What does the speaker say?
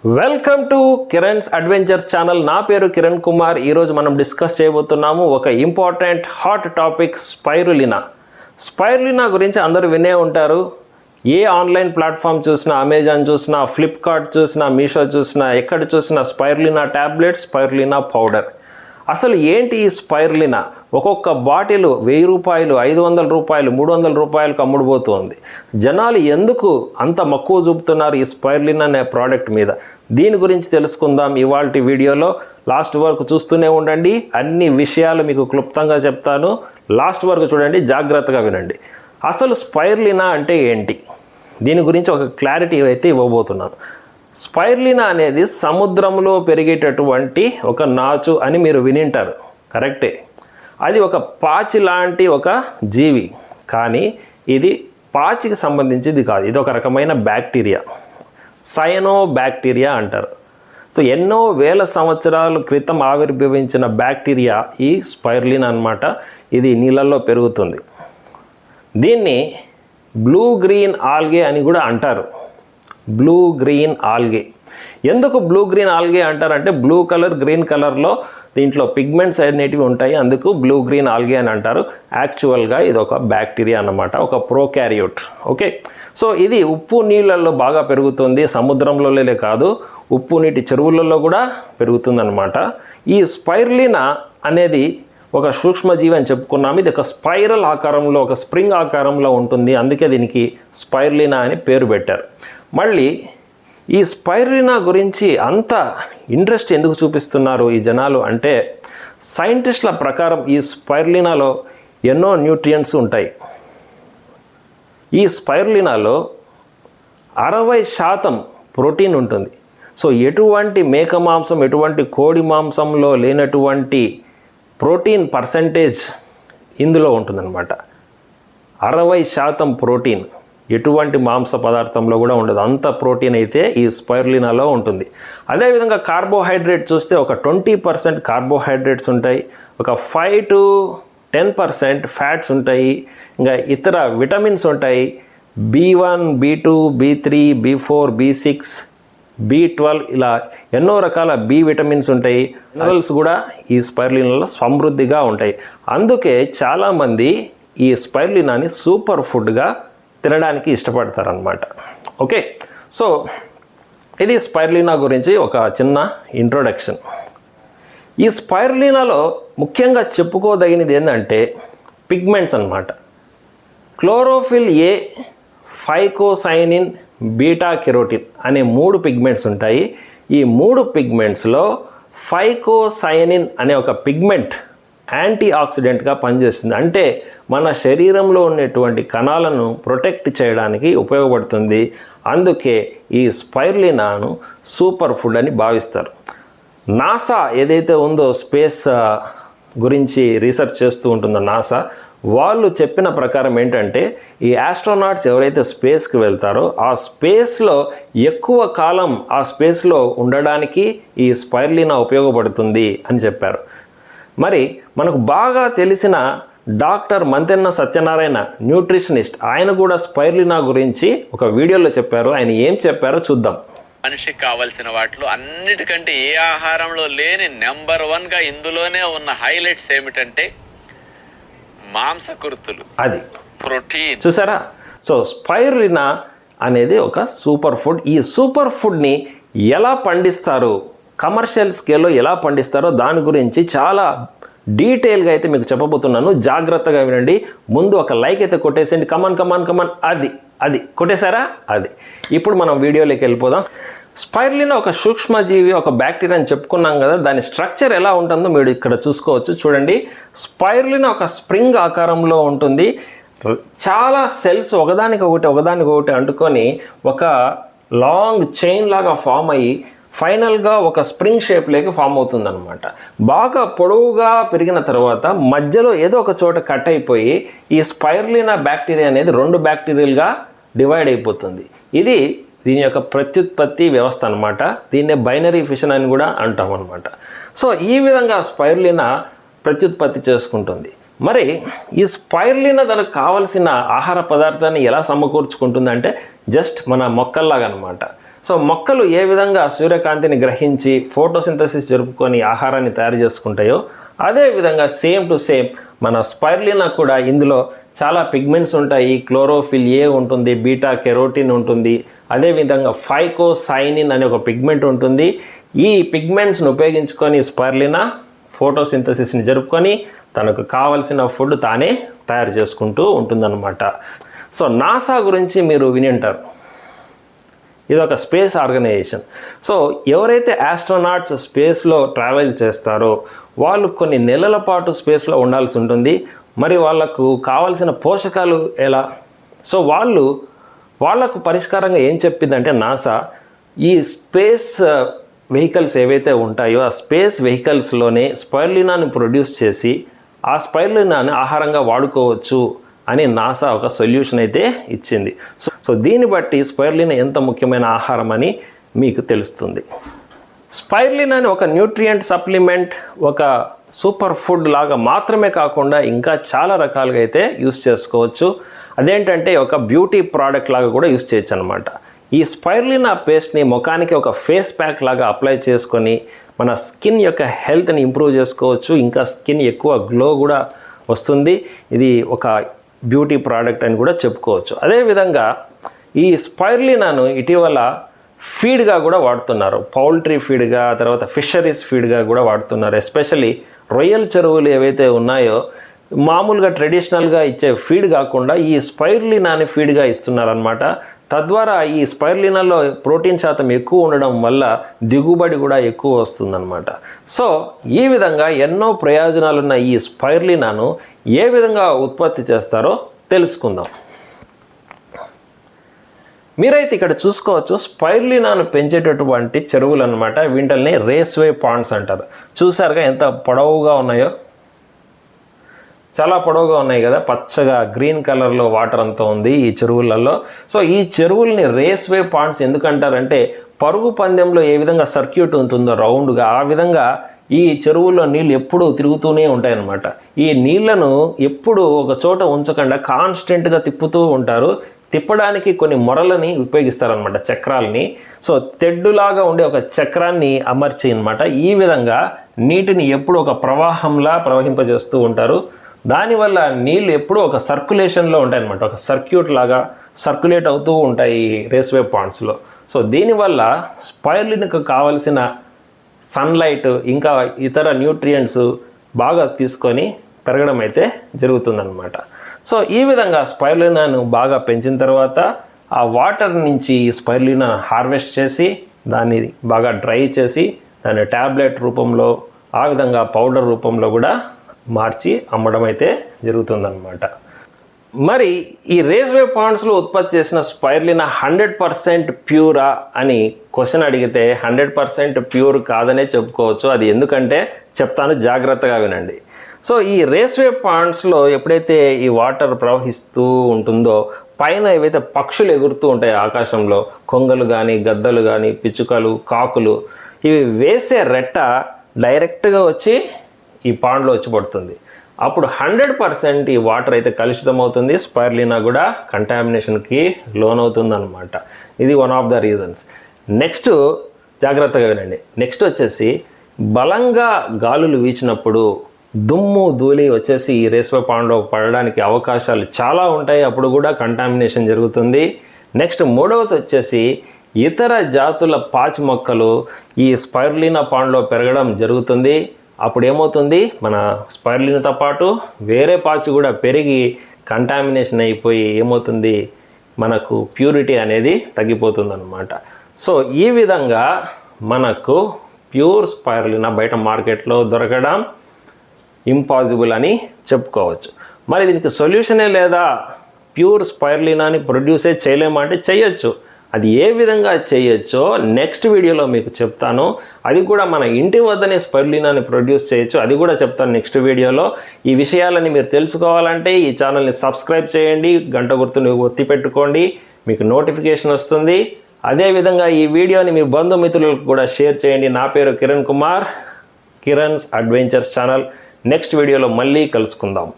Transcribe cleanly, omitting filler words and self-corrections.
Welcome to Kiran's adventures channel. నా పేరు కిరణ్ కుమార్. ఈరోజు మనం డిస్కస్ చేయబోతున్నాము ఒక important hot topic, spirulina. Spirulina గురించి అందరూ వినే ఉంటారు. ఏ ఆన్లైన్ ప్లాట్ఫామ్ చూసినా, అమెజాన్ చూసినా, ఫ్లిప్కార్ట్ చూసినా, మీషో చూసినా, ఎక్కడ చూసినా స్పైరులినా ట్యాబ్లెట్, స్పైరులినా పౌడర్. అసలు ఏంటి ఈ స్పైరులినా? ఒక్కొక్క బాటిల్ 1000 రూపాయలు, 500 రూపాయలు, 300 రూపాయలకు అమ్ముడుపోతుంది. జనాలు ఎందుకు అంత మక్కువ చూపుతున్నారు ఈ స్పైరులినా అనే ప్రోడక్ట్ మీద? దీని గురించి తెలుసుకుందాం ఇవాల్టి వీడియోలో. లాస్ట్ వరకు చూస్తూనే ఉండండి, అన్ని విషయాలు మీకు క్లుప్తంగా చెప్తాను. లాస్ట్ వరకు చూడండి, జాగ్రత్తగా వినండి. అసలు స్పైరులినా అంటే ఏంటి, దీని గురించి ఒక క్లారిటీ అయితే ఇవ్వబోతున్నాను. స్పైరులినా అనేది సముద్రంలో పెరిగేటటువంటి ఒక నాచు అని మీరు వినింటారు, కరెక్టే. అది ఒక పాచి లాంటి ఒక జీవి, కానీ ఇది పాచికి సంబంధించింది కాదు. ఇది ఒక రకమైన బ్యాక్టీరియా, సైనో బ్యాక్టీరియా అంటారు. సో ఎన్నో వేల సంవత్సరాల క్రితం ఆవిర్భవించిన బ్యాక్టీరియా ఈ స్పైరులినా అన్నమాట. ఇది నీళ్ళల్లో పెరుగుతుంది. దీన్ని బ్లూ గ్రీన్ ఆల్గే అని కూడా అంటారు. Blue green algae. ఎందుకు బ్లూ గ్రీన్ ఆల్గే అంటారంటే బ్లూ కలర్, గ్రీన్ కలర్లో దీంట్లో పిగ్మెంట్స్ అనేటివి ఉంటాయి, అందుకు బ్లూ గ్రీన్ ఆల్గే అని అంటారు. యాక్చువల్గా ఇది ఒక బ్యాక్టీరియా అన్నమాట, ఒక ప్రోకారియోట్. ఓకే, సో ఇది ఉప్పు నీళ్ళల్లో బాగా పెరుగుతుంది. సముద్రంలోనే కాదు, ఉప్పు నీటి చెరువులలో కూడా పెరుగుతుందన్నమాట. ఈ స్పైరులినా అనేది ఒక సూక్ష్మజీవి అని చెప్పుకున్నాము. ఇది ఒక స్పైరల్ ఆకారంలో, ఒక స్ప్రింగ్ ఆకారంలో ఉంటుంది, అందుకే దీనికి స్పైరులినా అని పేరు పెట్టారు. మళ్ళీ ఈ స్పైరులినా గురించి అంత ఇంట్రెస్ట్ ఎందుకు చూపిస్తున్నారు ఈ జనాలు అంటే, సైంటిస్టుల ప్రకారం ఈ స్పైరులినాలో ఎన్నో న్యూట్రియంట్స్ ఉంటాయి. ఈ స్పైరులినాలో 60% ప్రోటీన్ ఉంటుంది. సో ఎటువంటి మేక మాంసం, ఎటువంటి కోడి మాంసంలో లేనటువంటి ప్రోటీన్ పర్సంటేజ్ ఇందులో ఉంటుందన్నమాట. 60% ప్రోటీన్ ఎటువంటి మాంస పదార్థంలో కూడా ఉండదు. అంత ప్రోటీన్ అయితే ఈ స్పైరులినాలో ఉంటుంది. అదేవిధంగా కార్బోహైడ్రేట్ చూస్తే ఒక 20% కార్బోహైడ్రేట్స్ ఉంటాయి, ఒక 5 to 10% ఫ్యాట్స్ ఉంటాయి, ఇంకా ఇతర విటమిన్స్ ఉంటాయి. B1, B2, B3, B4, B6, B12 ఇలా ఎన్నో రకాల బి విటమిన్స్ ఉంటాయి. మినరల్స్ కూడా ఈ స్పైరులినాలో సమృద్ధిగా ఉంటాయి. అందుకే చాలామంది ఈ స్పైరులినాని సూపర్ ఫుడ్గా తినడానికి ఇష్టపడతారనమాట. ఓకే, సో ఇది స్పైరులినా గురించి ఒక చిన్న ఇంట్రొడక్షన్. ఈ స్పైరులినాలో ముఖ్యంగా చెప్పుకోదగినది ఏంటంటే పిగ్మెంట్స్ అన్నమాట. క్లోరోఫిల్ ఏ, ఫైకోసైనిన్, బీటా కెరోటిన్ అనే 3 పిగ్మెంట్స్ ఉంటాయి. ఈ 3 పిగ్మెంట్స్లో ఫైకోసైనిన్ అనే ఒక పిగ్మెంట్ యాంటీ ఆక్సిడెంట్గా పనిచేస్తుంది. అంటే మన శరీరంలో ఉన్నటువంటి కణాలను ప్రొటెక్ట్ చేయడానికి ఉపయోగపడుతుంది. అందుకే ఈ స్పైరులినాను సూపర్ ఫుడ్ అని భావిస్తారు. నాసా ఏదైతే ఉందో, స్పేస్ గురించి రీసెర్చ్ చేస్తూ ఉంటుందో నాసా, వాళ్ళు చెప్పిన ప్రకారం ఏంటంటే ఈ ఆస్ట్రోనాట్స్ ఎవరైతే స్పేస్కి వెళ్తారో ఆ స్పేస్లో ఎక్కువ కాలం ఆ స్పేస్లో ఉండడానికి ఈ స్పైరులినా ఉపయోగపడుతుంది అని చెప్పారు. మరి మనకు బాగా తెలిసిన డాక్టర్ మంతెన్న సత్యనారాయణ, న్యూట్రిషనిస్ట్, ఆయన కూడా స్పైరులినా గురించి ఒక వీడియోలో చెప్పారు. ఆయన ఏం చెప్పారో చూద్దాం. మనిషికి కావలసిన వాటిలో అన్నిటికంటే ఏ ఆహారంలో లేని నెంబర్ 1గా ఇందులోనే ఉన్న హైలైట్స్ ఏమిటంటే మాంసకృతులు, అది ప్రోటీన్. చూసారా? సో స్పైరులినా అనేది ఒక సూపర్ ఫుడ్. ఈ సూపర్ ఫుడ్ని ఎలా పండిస్తారు, కమర్షియల్ స్కేల్లో ఎలా పండిస్తారో దాని గురించి చాలా డీటెయిల్గా అయితే మీకు చెప్పబోతున్నాను. జాగ్రత్తగా వినండి. ముందు ఒక లైక్ అయితే కొట్టేసేయండి. కమాన్. అది కొట్టేశారా? అది. ఇప్పుడు మనం వీడియోలోకి వెళ్ళిపోదాం. స్పైరులినా ఒక సూక్ష్మజీవి, ఒక బ్యాక్టీరియా అని చెప్పుకున్నాం కదా. దాని స్ట్రక్చర్ ఎలా ఉంటుందో మీరు ఇక్కడ చూసుకోవచ్చు. చూడండి, స్పైరులినా ఒక స్ప్రింగ్ ఆకారంలో ఉంటుంది. చాలా సెల్స్ ఒకదానికొకటి అంటుకొని ఒక లాంగ్ చైన్ లాగా ఫామ్ అయ్యి ఫైనల్గా ఒక స్ప్రింగ్ షేప్లోకి ఫామ్ అవుతుందన్నమాట. బాగా పొడవుగా పెరిగిన తర్వాత మధ్యలో ఏదో ఒక చోట కట్ అయిపోయి ఈ స్పైరులినా బ్యాక్టీరియా అనేది 2 బ్యాక్టీరియాలుగా డివైడ్ అయిపోతుంది. ఇది దీని యొక్క ప్రత్యుత్పత్తి వ్యవస్థ అనమాట. దీన్నే బైనరీ ఫిషన్ అని కూడా అంటాం అనమాట. సో ఈ విధంగా స్పైరులినా ప్రత్యుత్పత్తి చేసుకుంటుంది. మరి ఈ స్పైరులినా దానికి కావలసిన ఆహార పదార్థాన్ని ఎలా సమకూర్చుకుంటుందంటే జస్ట్ మన మొక్కల్లాగా అనమాట. సో మొక్కలు ఏ విధంగా సూర్యకాంతిని గ్రహించి ఫోటోసింథసిస్ జరుపుకొని ఆహారాన్ని తయారు చేసుకుంటాయో అదే విధంగా సేమ్ టు సేమ్ మన స్పైరులినా కూడా ఇందులో చాలా పిగ్మెంట్స్ ఉంటాయి. క్లోరోఫిల్ ఏ ఉంటుంది, బీటా కెరోటిన్ ఉంటుంది, అదేవిధంగా ఫైకోసైనిన్ అనే ఒక పిగ్మెంట్ ఉంటుంది. ఈ పిగ్మెంట్స్ను ఉపయోగించుకొని స్పైరులినా ఫోటోసింథసిస్ని జరుపుకొని తనకు కావలసిన ఫుడ్ తానే తయారు చేసుకుంటూ ఉంటుందన్నమాట. సో నాసా గురించి మీరు విని ఉంటారు. ఇది ఒక స్పేస్ ఆర్గనైజేషన్. సో ఎవరైతే ఆస్ట్రోనాట్స్ స్పేస్లో ట్రావెల్ చేస్తారో వాళ్ళు కొన్ని నెలల పాటు స్పేస్లో ఉండాల్సి ఉంటుంది. మరి వాళ్ళకు కావాల్సిన పోషకాలు ఎలా? సో వాళ్ళకు పరిష్కారంగా ఏం చెప్పిందంటే నాసా, ఈ స్పేస్ వెహికల్స్ ఏవైతే ఉంటాయో ఆ స్పేస్ వెహికల్స్లోనే స్పైరులినాని ప్రొడ్యూస్ చేసి ఆ స్పైరులినాని ఆహారంగా వాడుకోవచ్చు అని నాసా ఒక సొల్యూషన్ అయితే ఇచ్చింది. సో దీన్ని బట్టి స్పైరులినా ఎంత ముఖ్యమైన ఆహారం అని మీకు తెలుస్తుంది. స్పైరులినా అని ఒక న్యూట్రియంట్ సప్లిమెంట్, ఒక సూపర్ ఫుడ్ లాగా మాత్రమే కాకుండా ఇంకా చాలా రకాలుగా అయితే యూస్ చేసుకోవచ్చు. అదేంటంటే ఒక బ్యూటీ ప్రోడక్ట్ లాగా కూడా యూస్ చేయొచ్చు అనమాట. ఈ స్పైరులినా పేస్ట్ని ముఖానికి ఒక ఫేస్ ప్యాక్ లాగా అప్లై చేసుకొని మన స్కిన్ యొక్క హెల్త్ని ఇంప్రూవ్ చేసుకోవచ్చు. ఇంకా స్కిన్ ఎక్కువ గ్లో కూడా వస్తుంది. ఇది ఒక బ్యూటీ ప్రోడక్ట్ అని కూడా చెప్పుకోవచ్చు. అదేవిధంగా ఈ స్పైరులినాను ఇటీవల ఫీడ్గా కూడా వాడుతున్నారు. పౌల్ట్రీ ఫీడ్గా, తర్వాత ఫిషరీస్ ఫీడ్గా కూడా వాడుతున్నారు. ఎస్పెషల్లీ రొయ్యల చెరువులు ఏవైతే ఉన్నాయో మామూలుగా ట్రెడిషనల్గా ఇచ్చే ఫీడ్ కాకుండా ఈ స్పైరులినాని ఫీడ్గా ఇస్తున్నారనమాట. తద్వారా ఈ స్పైరులినాలో ప్రోటీన్ శాతం ఎక్కువ ఉండడం వల్ల దిగుబడి కూడా ఎక్కువ వస్తుందన్నమాట. సో ఈ విధంగా ఎన్నో ప్రయోజనాలున్న ఈ స్పైరులినాను ఏ విధంగా ఉత్పత్తి చేస్తారో తెలుసుకుందాం. మీరైతే ఇక్కడ చూసుకోవచ్చు స్పైరులినాను పెంచేటటువంటి చెరువులు అనమాట. వీటిని రేస్వే పాండ్స్ అంటారు. చూసారుగా ఎంత పొడవుగా ఉన్నాయో, చాలా పొడవుగా ఉన్నాయి కదా, పచ్చగా గ్రీన్ కలర్లో వాటర్ అంతా ఉంది ఈ చెరువులలో. సో ఈ చెరువుల్ని రేస్వే పాండ్స్ ఎందుకంటారంటే పరుగు పందెంలో ఏ విధంగా సర్క్యూట్ ఉంటుందో రౌండ్గా, ఆ విధంగా ఈ చెరువుల్లో నీళ్ళు ఎప్పుడూ తిరుగుతూనే ఉంటాయన్నమాట. ఈ నీళ్లను ఎప్పుడు ఒక చోట ఉంచకుండా కాన్స్టెంట్గా తిప్పుతూ ఉంటారు. తిప్పడానికి కొన్ని మొరలని ఉపయోగిస్తారనమాట, చక్రాలని. సో తెడ్డులాగా ఉండే ఒక చక్రాన్ని అమర్చి అనమాట ఈ విధంగా నీటిని ఎప్పుడు ఒక ప్రవాహంలా ప్రవహింపజేస్తూ ఉంటారు. దానివల్ల నీళ్ళు ఎప్పుడూ ఒక సర్క్యులేషన్లో ఉంటాయన్నమాట, ఒక సర్క్యూట్ లాగా సర్క్యులేట్ అవుతూ ఉంటాయి ఈ రేస్వే పాండ్స్లో. సో దీనివల్ల స్పైరులినాకు కావలసిన సన్లైట్ ఇంకా ఇతర న్యూట్రియంట్స్ బాగా తీసుకొని పెరగడం అయితే జరుగుతుందన్నమాట. సో ఈ విధంగా స్పైరులినాను బాగా పెంచిన తర్వాత ఆ వాటర్ నుంచి స్పైరులినా హార్వెస్ట్ చేసి దాన్ని బాగా డ్రై చేసి దాన్ని ట్యాబ్లెట్ రూపంలో, ఆ విధంగా పౌడర్ రూపంలో కూడా మార్చి అమ్మడం అయితే జరుగుతుందన్నమాట. మరి ఈ రేస్వే పాండ్స్లో ఉత్పత్తి చేసిన స్పైరులినా 100% ప్యూరా అని క్వశ్చన్ అడిగితే 100% ప్యూర్ కాదనే చెప్పుకోవచ్చు. అది ఎందుకంటే చెప్తాను, జాగ్రత్తగా వినండి. సో ఈ రేస్వే పాండ్స్లో ఎప్పుడైతే ఈ వాటర్ ప్రవహిస్తూ ఉంటుందో పైన ఏవైతే పక్షులు ఎగురుతూ ఉంటాయి ఆకాశంలో, కొంగలు కానీ, గద్దలు కానీ, పిచ్చుకలు, కాకులు, ఇవి వేసే రెట్ట డైరెక్ట్గా వచ్చి ఈ పాండ్లో వచ్చి పడుతుంది. అప్పుడు 100% ఈ వాటర్ అయితే కలుషితం అవుతుంది. స్పైరులినా కూడా కంటామినేషన్కి లోన్ అవుతుంది అనమాట. ఇది one of the reasons. Next జాగ్రత్తగా వినండి. నెక్స్ట్ వచ్చేసి బలంగా గాలులు వీచినప్పుడు దుమ్ము ధూళి వచ్చేసి ఈ రేస్వే పాండ్లో పడడానికి అవకాశాలు చాలా ఉంటాయి. అప్పుడు కూడా కంటామినేషన్ జరుగుతుంది. నెక్స్ట్ మూడవది వచ్చేసి ఇతర జాతుల పాచి మొక్కలు ఈ స్పైరులినా పాండ్లో పెరగడం జరుగుతుంది. అప్పుడు ఏమవుతుంది, మన స్పైరులినాతో పాటు వేరే పాచి కూడా పెరిగి కంటామినేషన్ అయిపోయి ఏమవుతుంది, మనకు ప్యూరిటీ అనేది తగ్గిపోతుంది అన్నమాట. సో ఈ విధంగా మనకు ప్యూర్ స్పైరులినా బయట మార్కెట్లో దొరకడం ఇంపాసిబుల్ అని చెప్పుకోవచ్చు. మరి దీనికి సొల్యూషనే లేదా, ప్యూర్ స్పైరులినాని ప్రొడ్యూసే చేయలేమంటే చేయొచ్చు. అది ఏ విధంగా చేయొచ్చో నెక్స్ట్ వీడియోలో మీకు చెప్తాను. అది కూడా మన ఇంటి వద్దనే స్పైరులినాని ప్రొడ్యూస్ చేయొచ్చు, అది కూడా చెప్తాను నెక్స్ట్ వీడియోలో. ఈ విషయాలని మీరు తెలుసుకోవాలంటే ఈ ఛానల్ని సబ్స్క్రైబ్ చేయండి, గంట గుర్తుని ఒత్తి పెట్టుకోండి, మీకు నోటిఫికేషన్ వస్తుంది. అదేవిధంగా ఈ వీడియోని మీ బంధుమిత్రులకు కూడా షేర్ చేయండి. నా పేరు Kiran Kumar, Kiran's adventures channel. Next వీడియోలో మళ్ళీ కలుసుకుందాం.